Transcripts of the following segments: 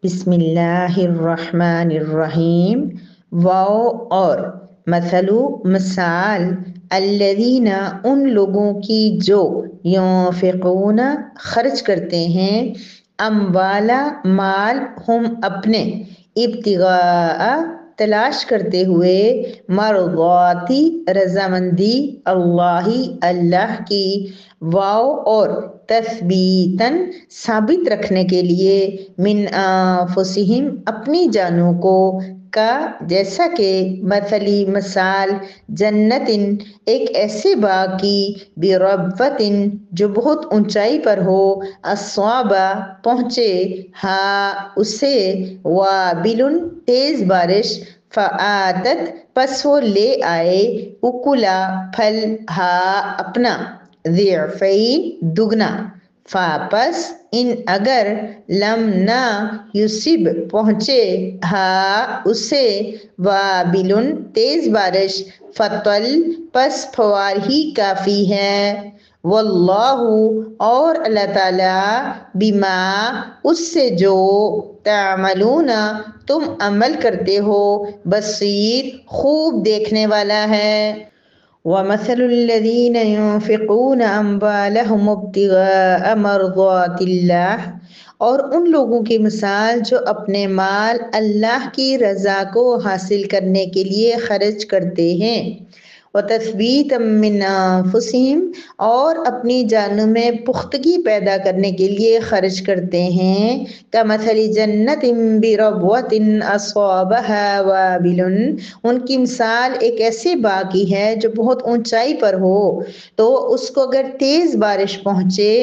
بسم اللہ الرحمن الرحیم۔ واو اور مثلو مثال الذین ان لوگوں کی جو ينفقون خرچ کرتے ہیں اموالا مال ہم اپنے ابتغاء تلاش کرتے ہوئے مرضاتی رضامندی اللہ کی واو اور تثبیتاً ثابت رکھنے کے لیے من انفسہم اپنی جانوں کو کا جیسا کہ مثلی مثال جنتن ایک ایسے باغ کی بربوتن جو بہت اونچائی پر ہو اصوابہ پہنچے ہاں اسے وابل تیز بارش فآتت پس وہ لے آئے اکلا پھل ہا اپنا ضعفین دگنا فاپس ان اگر لم نہ یصب پہنچے ہا اسے وابل تیز بارش فطل پس فوار ہی کافی ہے واللہ اور اللہ تعالی بما اس سے جو تعملون تم عمل کرتے ہو بصیر خوب دیکھنے والا ہے۔ وَمَثَلُ الَّذِينَ يُنْفِقُونَ أَمْوَالَهُمُ ابْتِغَاءَ مَرْضَاتِ اللَّهِ اور ان لوگوں کی مثال جو اپنے مال اللہ کی رضا کو حاصل کرنے کے لیے خرچ کرتے ہیں وَتَثْبِيتًا مِّنْ أَنفُسِهِمْ اور اپنی جانوں میں پختگی پیدا کرنے کے لیے خرچ کرتے ہیں كَمَثَلِ جَنَّةٍ بِرَبْوَةٍ أَصَابَهَا وَابِلٌ ان کی مثال ایک ایسے باغ کی ہے جو بہت اونچائی پر ہو تو اس کو اگر تیز بارش پہنچے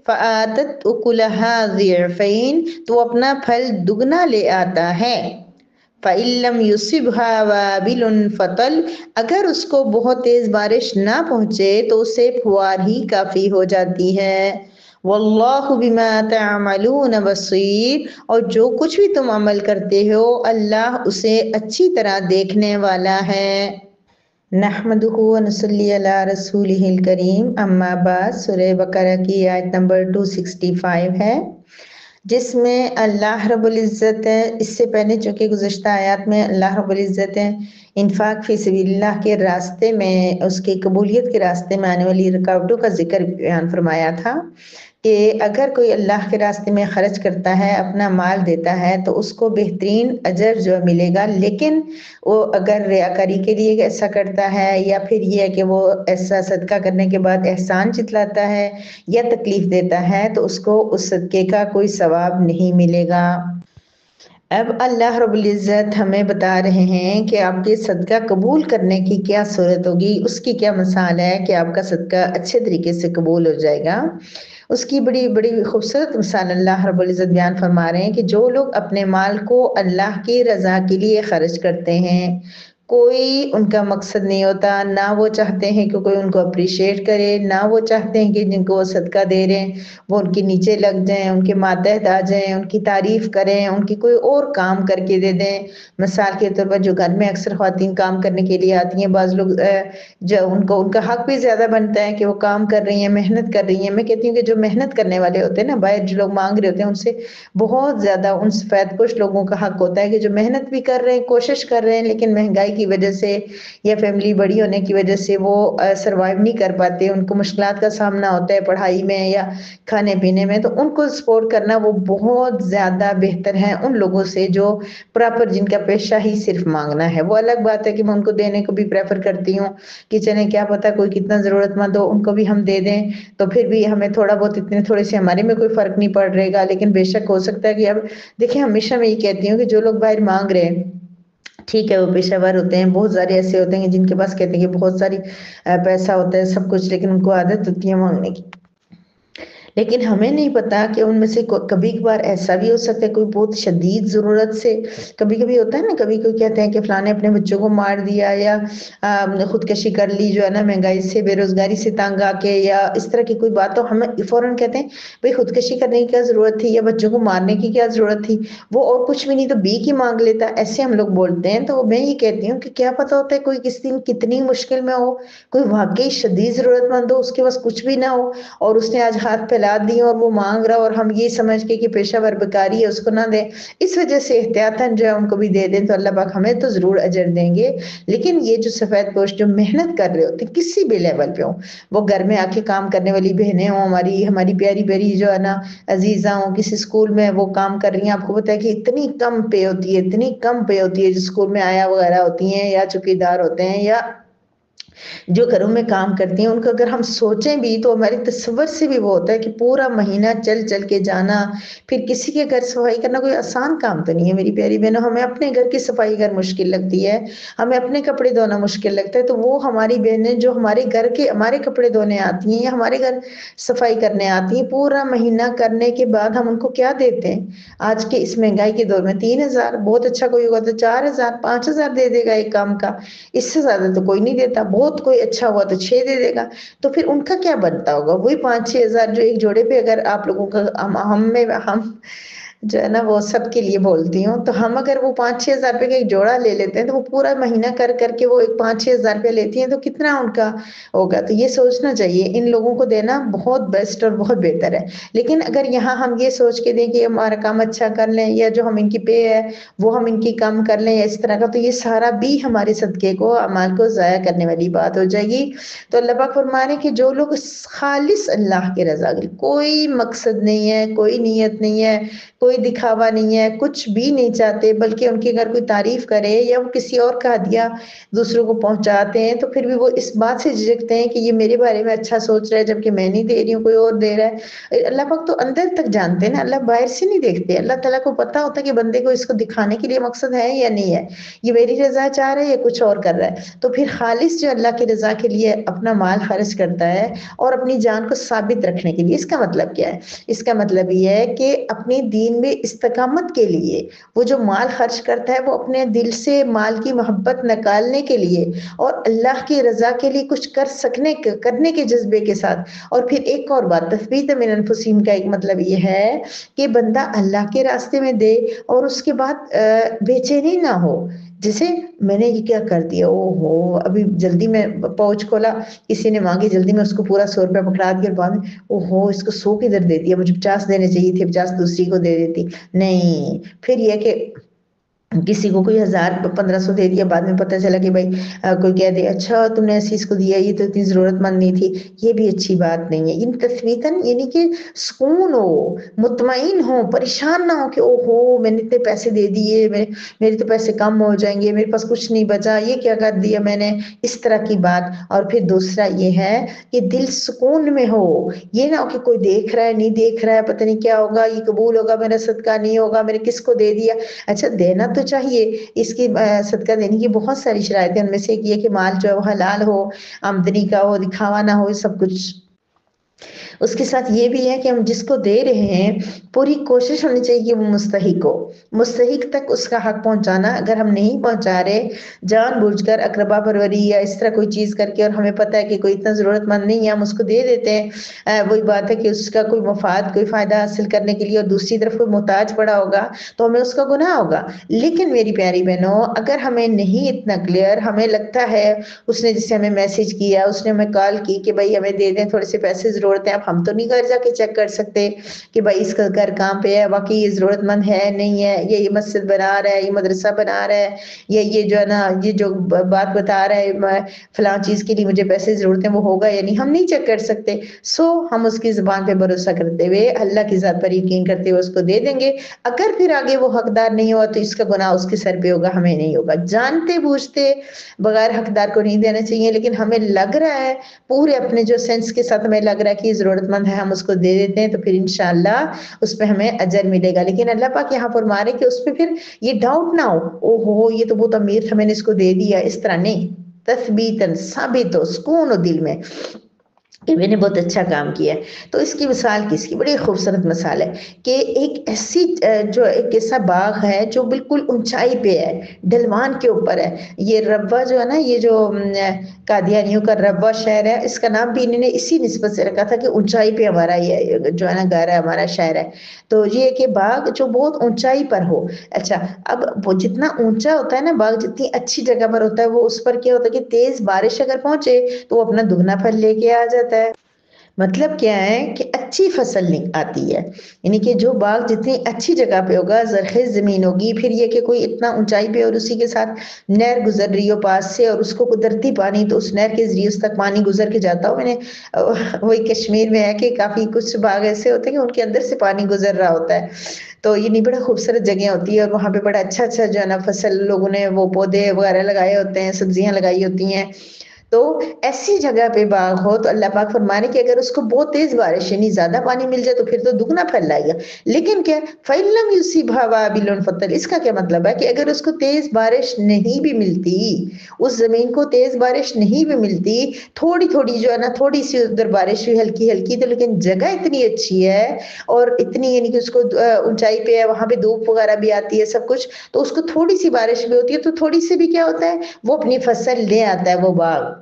فآتت اکلها ضعفین تو اپنا پھل دگنا لے آتا ہے فَإِن لَّمْ يُصِبْهَا وَابِلٌ فَطَلٌ اگر اس کو بہت تیز بارش نہ پہنچے تو اسے پھوار ہی کافی ہو جاتی ہے واللہ بما تعملون بصیر اور جو کچھ بھی تم عمل کرتے ہو اللہ اسے اچھی طرح دیکھنے والا ہے۔ نحمدہ ونصلی علی رسولہ الکریم اما بعد سورہ بقرہ کی آیت نمبر 265 ہے جس میں اللہ رب العزت اس سے پہلے چونکہ گزشتہ آیات میں اللہ رب العزت انفاق فی سبیل اللہ کے راستے میں اس کی قبولیت کے راستے میں آنے والی رکاوٹوں کا ذکر بیان فرمایا تھا کہ اگر کوئی اللہ کے راستے میں خرچ کرتا ہے اپنا مال دیتا ہے تو اس کو بہترین اجر جو ملے گا لیکن وہ اگر ریاکاری کے لیے ایسا کرتا ہے یا پھر یہ ہے کہ وہ ایسا صدقہ کرنے کے بعد احسان جتلاتا ہے یا تکلیف دیتا ہے تو اس کو اس صدقے کا کوئی ثواب نہیں ملے گا۔ اب اللہ رب العزت ہمیں بتا رہے ہیں کہ آپ کے صدقہ قبول کرنے کی کیا صورت ہوگی، اس کی کیا مثال ہے کہ آپ کا صدقہ اچھے طریقے سے قبول ہو جائے گا۔ اس کی بڑی بڑی خوبصورت مثال اللہ رب العزت بیان فرما رہے ہیں کہ جو لوگ اپنے مال کو اللہ کی رضا کے لیے خرچ کرتے ہیں کوئی ان کا مقصد نہیں ہوتا، نہ وہ چاہتے ہیں کہ کوئی ان کو اپریشیٹ کرے، نہ وہ چاہتے ہیں کہ جن کو وہ صدقہ دے رہے ہیں وہ ان کے نیچے لگ جائیں، ان کے ماتحت آ جائیں، ان کی تعریف کریں، ان کی کوئی اور کام کر کے دے دیں۔ مثال کے طور پر جو گھر میں اکثر خواتین کام کرنے کے لیے آتی ہیں بعض لوگ جو ان کا حق بھی زیادہ بنتا ہے کہ وہ کام کر رہی ہیں، محنت کر رہی ہیں۔ میں کہتی ہوں کہ جو محنت کرنے والے ہوتے ہیں نا باہر جو لوگ مانگ رہے ہوتے ہیں ان سے بہت زیادہ ان سفید پوش لوگوں کا حق ہوتا ہے کہ جو محنت بھی کر رہے ہیں، کوشش کر رہے ہیں لیکن مہنگائی کی وجہ سے یا فیملی بڑی ہونے کی وجہ سے وہ سروائیو نہیں کر پاتے، ان کو مشکلات کا سامنا ہوتا ہے پڑھائی میں یا کھانے پینے میں، تو ان کو سپورٹ کرنا وہ بہت زیادہ بہتر ہے ان لوگوں سے جو پراپر جن کا پیشہ ہی صرف مانگنا ہے۔ وہ الگ بات ہے کہ میں ان کو دینے کو بھی پریفر کرتی ہوں کہ چلیں کیا پتہ کوئی کتنا ضرورت مند ہو ان کو بھی ہم دے دیں تو پھر بھی ہمیں تھوڑا بہت اتنے تھوڑے سے ہمارے میں کوئی فرق نہیں پڑ رہے گا، لیکن بے شک ہو سکتا ہے کہ اب دیکھیں ہمیشہ میں یہ کہتی ہوں کہ جو لوگ باہر مانگ رہے ہیں ٹھیک ہے وہ پیشہ ور ہوتے ہیں، بہت سارے ایسے ہوتے ہیں جن کے پاس کہتے ہیں کہ بہت ساری پیسہ ہوتا ہے سب کچھ لیکن ان کو عادت ہوتی ہے مانگنے کی، لیکن ہمیں نہیں پتا کہ ان میں سے کبھی کبھار ایسا بھی ہو سکتا ہے کوئی بہت شدید ضرورت سے، کبھی کبھی ہوتا ہے نا کبھی کوئی کہتے ہیں کہ فلاں نے اپنے بچوں کو مار دیا یا خودکشی کر لی جو ہے نا مہنگائی سے بے روزگاری سے تنگ آ کے یا اس طرح کی کوئی بات، تو ہمیں فوراً کہتے ہیں بھئی خودکشی کرنے کی کیا ضرورت تھی یا بچوں کو مارنے کی کیا ضرورت تھی، وہ اور کچھ بھی نہیں تو بھیک ہی مانگ لیتا، ایسے ہم لوگ بولتے ہیں۔ تو میں یہ کہتی ہوں کہ کیا پتہ ہوتا ہے کوئی کس دن کتنی مشکل میں ہو، کوئی واقعی شدید ضرورت مند ہو اس کے پاس کچھ بھی نہ ہو اور اس نے آج ہاتھ پھیلا اولاد دی اور وہ مانگ رہا اور ہم یہ سمجھ کے کہ پیشہ ور بیکاری ہے اس کو نہ دیں، اس وجہ سے احتیاطاً جو ہے ان کو بھی دے دیں تو اللہ پاک ہمیں تو ضرور اجر دیں گے۔ لیکن یہ جو سفید پوش جو محنت کر رہے ہوتے ہیں کسی بھی لیول پہ ہوں، وہ گھر میں آ کے کام کرنے والی بہنیں ہوں، ہماری پیاری پیاری جو ہے نا عزیزاں ہوں، کسی اسکول میں وہ کام کر رہی ہیں، آپ کو پتہ ہے کہ اتنی کم پے ہوتی ہے، اتنی کم پے ہوتی ہے جو اسکول میں آیا وغیرہ ہوتی ہیں یا چوکیدار ہوتے ہیں یا جو گھروں میں کام کرتی ہیں، ان کو اگر ہم سوچیں بھی تو ہمارے تصور سے بھی وہ ہوتا ہے کہ پورا مہینہ چل چل کے جانا، پھر کسی کے گھر صفائی کرنا کوئی آسان کام تو نہیں ہے میری پیاری بہنوں۔ ہمیں اپنے گھر کی صفائی اگر مشکل لگتی ہے، ہمیں اپنے کپڑے دھونا مشکل لگتا ہے، تو وہ ہماری بہنیں جو ہمارے گھر کے ہمارے کپڑے دھونے آتی ہیں یا ہمارے گھر صفائی کرنے آتی ہیں، پورا مہینہ کرنے کے بعد ہم ان کو کیا دیتے ہیں؟ آج کے اس مہنگائی کے دور میں 3,000، بہت اچھا کوئی ہوگا تو 4,000 5,000 دے دے گا ایک کام کا، اس سے زیادہ تو کوئی نہیں دیتا، بہت کوئی اچھا ہوا تو 6 دے دے گا۔ تو پھر ان کا کیا بنتا ہوگا؟ وہی 5-6 ہزار جو ایک جوڑے پہ اگر آپ لوگوں کا ہم جو ہے نا وہ سب کے لیے بولتی ہوں، تو ہم اگر وہ 5-6 ہزار روپے کا ایک جوڑا لے لیتے ہیں تو وہ پورا مہینہ کر کر کے وہ ایک 5-6 ہزار روپے لیتی ہیں تو کتنا ان کا ہوگا؟ تو یہ سوچنا چاہیے، ان لوگوں کو دینا بہت بیسٹ اور بہت بہتر ہے۔ لیکن اگر یہاں ہم یہ سوچ کے دیں کہ ہمارا کام اچھا کر لیں یا جو ہم ان کی پے ہے وہ ہم ان کی کم کر لیں یا اس طرح کا، تو یہ سارا بھی ہمارے صدقے کو اعمال کو ضائع کرنے والی بات ہو جائے گی۔ تو اللہ پاک فرما رہے ہیں کہ جو لوگ خالص اللہ کے رضا کے لیے، کوئی مقصد نہیں ہے، کوئی نیت نہیں ہے، کوئی دکھاوا نہیں ہے، کچھ بھی نہیں چاہتے، بلکہ ان کی اگر کوئی تعریف کرے یا وہ کسی اور کا ہدیہ دوسروں کو پہنچاتے ہیں تو پھر بھی وہ اس بات سے جھجکتے ہیں کہ یہ میرے بارے میں اچھا سوچ رہا ہے جبکہ میں نہیں دے رہی ہوں، کوئی اور دے رہا ہے۔ اللہ پاک تو اندر تک جانتے ہیں نا، اللہ باہر سے نہیں دیکھتے، اللہ تعالیٰ کو پتا ہوتا ہے کہ بندے کو اس کو دکھانے کے لیے مقصد ہے یا نہیں ہے، یہ میری رضا چاہ رہا ہے یا کچھ اور کر رہا ہے۔ تو پھر خالص جو اللہ کی رضا کے لیے اپنا مال خرچ کرتا ہے اور اپنی جان کو ثابت رکھنے کے لیے، اس کا مطلب کیا ہے؟ اس کا مطلب یہ ہے کہ اپنے دین میں استقامت کے لیے وہ جو مال خرچ کرتا ہے وہ اپنے دل سے مال کی محبت نکالنے کے لیے اور اللہ کی رضا کے لیے کچھ کرنے کے جذبے کے ساتھ۔ اور پھر ایک اور بات، تثبیت من انفسہم کا ایک مطلب یہ ہے کہ بندہ اللہ کے راستے میں دے اور اس کے بعد بے چینی نہ ہو، جیسے میں نے یہ کیا کر دیا، او ہو ابھی جلدی میں پاؤچ کھولا، کسی نے مانگی، جلدی میں اس کو پورا 100 روپے پکڑا دیا اور بعد میں او ہو اس کو 100 کدھر دے دیا، مجھے 50 دینے چاہیے تھے، 50 دوسری کو دے دیتی۔ نہیں، پھر یہ کہ کسی کو کوئی 1,000 1,500 دے دیا، بعد میں پتہ چلا کہ بھائی کوئی کہہ دے اچھا تم نے ایسی اس کو دیا، یہ تو اتنی ضرورت مند نہیں تھی، یہ بھی اچھی بات نہیں ہے۔ ان تثبیتاً یعنی کہ سکون ہو، مطمئن ہو، پریشان نہ ہو کہ او ہو میں نے اتنے پیسے دے دیے، میرے تو پیسے کم ہو جائیں گے، میرے پاس کچھ نہیں بچا، یہ کیا کر دیا میں نے، اس طرح کی بات۔ اور پھر دوسرا یہ ہے کہ دل سکون میں ہو، یہ نہ ہو کہ کوئی دیکھ رہا ہے نہیں دیکھ رہا ہے، پتہ نہیں کیا ہوگا، یہ قبول ہوگا میرا صدقہ نہیں ہوگا، میں نے کس کو دے دیا۔ اچھا دینا تو چاہیے، اس کی صدقہ دینے کی بہت ساری شرائط ہیں، ان میں سے ایک یہ کہ مال جو ہے وہ حلال ہو، آمدنی کا ہو، دکھاوا نہ ہو، سب کچھ۔ اس کے ساتھ یہ بھی ہے کہ ہم جس کو دے رہے ہیں پوری کوشش ہونی چاہیے کہ وہ مستحق ہو، مستحق تک اس کا حق پہنچانا۔ اگر ہم نہیں پہنچا رہے جان بوجھ کر اقربا پروری یا اس طرح کوئی چیز کر کے اور ہمیں پتہ ہے کہ کوئی اتنا ضرورت مند نہیں ہے ہم اس کو دے دیتے ہیں، وہی بات ہے کہ اس کا کوئی مفاد کوئی فائدہ حاصل کرنے کے لیے اور دوسری طرف کوئی محتاج پڑا ہوگا تو ہمیں اس کا گناہ ہوگا۔ لیکن میری پیاری بہنوں اگر ہمیں نہیں اتنا کلیئر، ہمیں لگتا ہے اس نے جسے ہمیں میسج کیا، اس نے ہمیں کال کی کہ بھائی ہمیں دے دیں تھوڑے سے پیسے ضرورت ہے، اب ہم تو نہیں گھر جا کے چیک کر سکتے کہ بھائی اس کا گھر کہاں پہ ہے، واقعی یہ ضرورت مند ہے نہیں ہے، یہ مسجد بنا رہا ہے، یہ مدرسہ بنا رہا ہے، یا یہ جو ہے نا یہ جو بات بتا رہا ہے فلاں چیز کے لیے مجھے پیسے ضرورت ہیں وہ ہوگا یا نہیں، ہم نہیں چیک کر سکتے۔ ہم اس کی زبان پہ بھروسہ کرتے ہوئے اللہ کی ذات پر یقین کرتے ہوئے اس کو دے دیں گے۔ اگر پھر آگے وہ حقدار نہیں ہوا تو اس کا گناہ اس کے سر پہ ہوگا، ہمیں نہیں ہوگا۔ جانتے بوجھتے بغیر حقدار کو نہیں دینا چاہیے، لیکن ہمیں لگ رہا ہے پورے اپنے جو سینس کے ساتھ ہمیں لگ رہا ہے کہ یہ ضرورت مند ہے، ہم اس کو دے دیتے ہیں تو پھر انشاءاللہ اس پہ ہمیں اجر ملے گا۔ لیکن اللہ پاک یہاں فرما رہے کہ اس پہ پھر یہ ڈاؤٹ نہ ہو، او ہو یہ تو بہت امیر تھا میں نے اس کو دے دیا، اس طرح نہیں، تثبیتاً ثابت ہو، سکون ہو دل میں کہ میں نے بہت اچھا کام کیا ہے۔ تو اس کی مثال کس کی بڑی خوبصورت مثال ہے کہ ایک ایسی جو ایک ایسا باغ ہے جو بالکل اونچائی پہ ہے، ڈھلوان کے اوپر ہے۔ یہ ربوہ جو ہے نا، یہ جو قادیانیوں کا ربوہ شہر ہے، اس کا نام بھی انہوں نے اسی نسبت سے رکھا تھا کہ اونچائی پہ ہمارا یہ جو ہے نا گھر ہے، ہمارا شہر ہے۔ تو یہ کہ باغ جو بہت اونچائی پر ہو۔ اچھا اب وہ جتنا اونچا ہوتا ہے نا باغ، جتنی اچھی جگہ پر ہوتا ہے، وہ اس پر کیا ہوتا ہے کہ تیز بارش اگر پہنچے تو وہ اپنا دگنا پھل لے کے آ جاتا ہے۔ مطلب کیا ہے کہ اچھی فصل آتی ہے، یعنی کہ جو باغ جتنی اچھی جگہ پہ ہوگا، زرخیز زمین ہوگی، پھر یہ کہ کوئی اتنا اونچائی پہ اور اسی کے ساتھ نہر گزر رہی ہو پاس سے اور اس کو قدرتی پانی، تو اس نہر کے ذریعے اس تک پانی گزر کے جاتا ہو۔ میں نے وہی کشمیر میں ہے کہ کافی کچھ باغ ایسے ہوتے ہیں کہ ان کے اندر سے پانی گزر رہا ہوتا ہے، تو یہ نہیں بڑا خوبصورت جگہ ہوتی ہے، اور وہاں پہ بڑا اچھا اچھا جو ہے نا فصل لوگوں نے وہ پودے وغیرہ لگائے ہوتے ہیں، سبزیاں لگائی ہوتی ہیں۔ تو ایسی جگہ پہ باغ ہو تو اللہ پاک فرمانے کہ اگر اس کو بہت تیز بارش یعنی زیادہ پانی مل جائے تو پھر تو دگنا پھل لائے گا، لیکن کیا فَإِلَّمْ يُصِبْهَا وَابِلٌ فَطَلْ، اس کا کیا مطلب ہے کہ اگر اس کو تیز بارش نہیں بھی ملتی، اس زمین کو تیز بارش نہیں بھی ملتی، تھوڑی تھوڑی جو ہے نا تھوڑی سی ادھر بارش ہوئی ہلکی ہلکی، تو لیکن جگہ اتنی اچھی ہے اور اتنی یعنی کہ اس کو اونچائی پہ ہے، وہاں پہ دھوپ وغیرہ بھی آتی ہے سب کچھ، تو اس کو تھوڑی سی بارش بھی ہوتی ہے تو تھوڑی سی بھی کیا ہوتا ہے وہ اپنی فصل لے آتا ہے وہ باغ،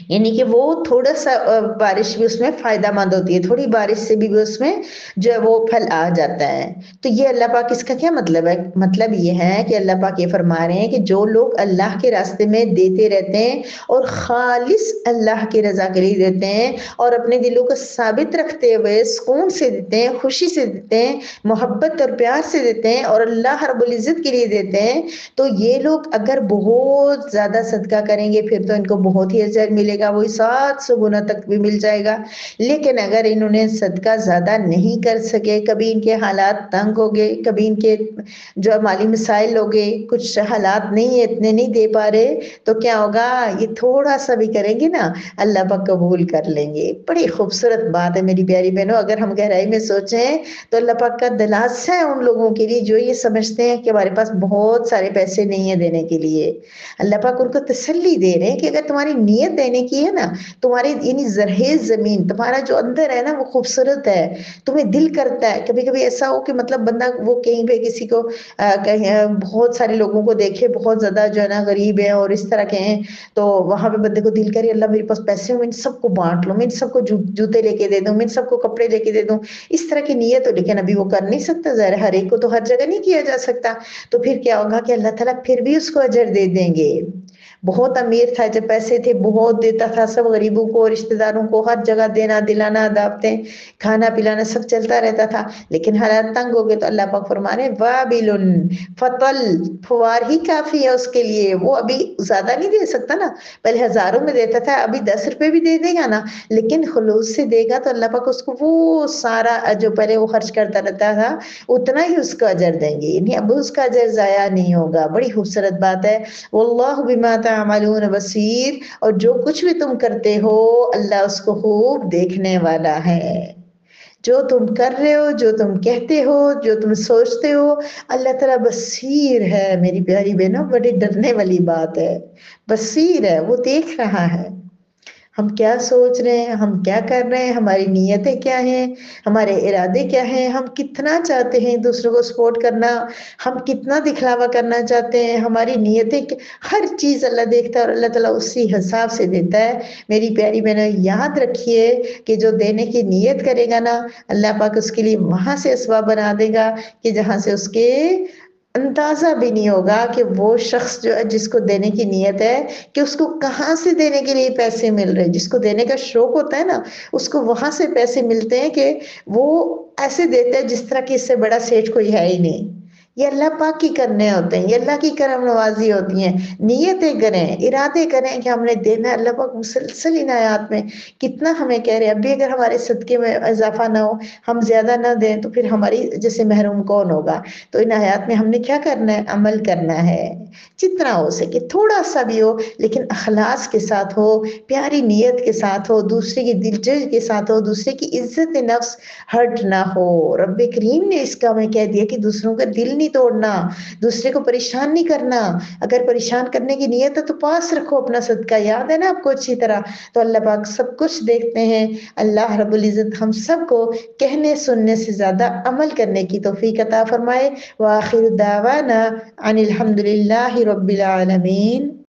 یعنی کہ وہ تھوڑا سا بارش بھی اس میں فائدہ مند ہوتی ہے، تھوڑی بارش سے بھی اس میں جو ہے وہ پھل آ جاتا ہے۔ تو یہ اللہ پاک اس کا کیا مطلب ہے؟ مطلب یہ ہے کہ اللہ پاک یہ فرما رہے ہیں کہ جو لوگ اللہ کے راستے میں دیتے رہتے ہیں اور خالص اللہ کی رضا کے لیے دیتے ہیں اور اپنے دلوں کو ثابت رکھتے ہوئے سکون سے دیتے ہیں، خوشی سے دیتے ہیں، محبت اور پیار سے دیتے ہیں اور اللہ رب العزت کے لیے دیتے ہیں، تو یہ لوگ اگر بہت زیادہ صدقہ کریں گے پھر تو ان کو بہت ہی اجر ملے گا، وہی 700 گنا تک بھی مل جائے گا۔ لیکن اگر انہوں نے صدقہ زیادہ نہیں کر سکے، کبھی ان کے حالات تنگ ہو گئے، کبھی ان کے جو مالی مسائل ہو گئے، کچھ حالات نہیں ہے اتنے نہیں دے پا رہے، تو کیا ہوگا یہ تھوڑا سا بھی کریں گے نا اللہ پاک قبول کر لیں گے۔ بڑی خوبصورت بات ہے میری پیاری بہنوں، اگر ہم گہرائی میں سوچیں تو اللہ پاک کا دلاسا ہے ان لوگوں کے لیے جو یہ سمجھتے ہیں کہ ہمارے پاس بہت سارے پیسے نہیں ہیں دینے کے لیے۔ اللہ پاک ان کو تسلی دے رہے ہیں کہ اگر تمہاری نیت دینے کی ہے نا، تمہاری یعنی زرخیز زمین، تمہارا جو اندر ہے نا وہ خوبصورت ہے، تمہیں دل کرتا ہے، کبھی کبھی ایسا ہو کہ مطلب بندہ وہ کہیں پہ کسی کو کہیں بہت سارے لوگوں کو دیکھے بہت زیادہ جو ہے نا غریب ہیں اور اس طرح کے ہیں، تو وہاں پہ بندے کو دل کرے اللہ میرے پاس پیسے ہوں میں ان سب کو بانٹ لوں، میں ان سب کو جوتے لے کے دے دوں، میں ان سب کو کپڑے لے کے دے دوں، اس طرح کی نیت ہو، لیکن ابھی وہ کر نہیں سکتا، ظاہر ہر ایک کو تو ہر جگہ نہیں کیا جا سکتا، تو پھر کیا ہوگا کہ اللہ تعالیٰ پھر بھی اس کو اجر دے دیں گے۔ بہت امیر تھا، جب پیسے تھے بہت دیتا تھا سب غریبوں کو رشتہ داروں کو ہر جگہ دینا دلانا دعوتیں کھانا پلانا سب چلتا رہتا تھا، لیکن حالات تنگ ہو گئے تو اللہ پاک فرما رہے وابل فطل، فوار ہی کافی ہے اس کے لیے، وہ ابھی زیادہ نہیں دے سکتا نا، پہلے ہزاروں میں دیتا تھا ابھی 10 روپے بھی دے دے گا نا، لیکن خلوص سے دے گا تو اللہ پاک اس کو وہ سارا جو پہلے وہ خرچ کرتا رہتا تھا اتنا ہی اس کو اجر دیں گے، یعنی اب اس کا اجر ضائع نہیں ہوگا۔ بڑی خوبصورت بات ہے، واللہ بما تعملون بصیر، اور جو کچھ بھی تم کرتے ہو اللہ اس کو خوب دیکھنے والا ہے، جو تم کر رہے ہو جو تم کہتے ہو جو تم سوچتے ہو اللہ تعالیٰ بصیر ہے۔ میری پیاری بہنوں بڑی ڈرنے والی بات ہے، بصیر ہے، وہ دیکھ رہا ہے ہم کیا سوچ رہے ہیں، ہم کیا کر رہے ہیں، ہماری نیتیں کیا ہیں، ہمارے ارادے کیا ہیں، ہم کتنا چاہتے ہیں دوسروں کو سپورٹ کرنا، ہم کتنا دکھلاوا کرنا چاہتے ہیں، ہماری نیتیں ہر چیز اللہ دیکھتا ہے اور اللہ تعالیٰ اسی حساب سے دیتا ہے۔ میری پیاری بہنوں یاد رکھیے کہ جو دینے کی نیت کرے گا نا اللہ پاک اس کے لیے وہاں سے اسباب بنا دے گا کہ جہاں سے اس کے اندازہ بھی نہیں ہوگا کہ وہ شخص جو ہے جس کو دینے کی نیت ہے کہ اس کو کہاں سے دینے کے لیے پیسے مل رہے ہیں، جس کو دینے کا شوق ہوتا ہے نا اس کو وہاں سے پیسے ملتے ہیں کہ وہ ایسے دیتے ہیں جس طرح کہ اس سے بڑا سیٹھ کوئی ہے ہی نہیں۔ یہ اللہ پاک کی کرنے ہوتے ہیں، یہ اللہ کی کرم نوازی ہوتی ہیں، نیتیں کریں ارادے کریں کہ ہم نے دینا ہے۔ اللہ پاک مسلسل ان آیات میں کتنا ہمیں کہہ رہے ہیں، ابھی اگر ہمارے صدقے میں اضافہ نہ ہو ہم زیادہ نہ دیں تو پھر ہماری جیسے محروم کون ہوگا، تو ان آیات میں ہم نے کیا کرنا ہے عمل کرنا ہے، جتنا ہو سکے تھوڑا سا بھی ہو لیکن اخلاص کے ساتھ ہو، پیاری نیت کے ساتھ ہو، دوسرے کی دلجوئی کے ساتھ ہو، دوسرے کی عزت نفس ہرٹ نہ ہو۔ رب کریم نے اس کا ہمیں کہہ دیا کہ دوسروں کا دل نہیں توڑنا، دوسرے کو پریشان نہیں کرنا، اگر پریشان کرنے کی نیت ہے تو پاس رکھو اپنا صدقہ، یاد ہے نا آپ کو اچھی طرح، تو اللہ پاک سب کچھ دیکھتے ہیں۔ اللہ رب العزت ہم سب کو کہنے سننے سے زیادہ عمل کرنے کی توفیق عطا فرمائے۔ وآخر دعوانا ان الحمد للہ رب العالمین۔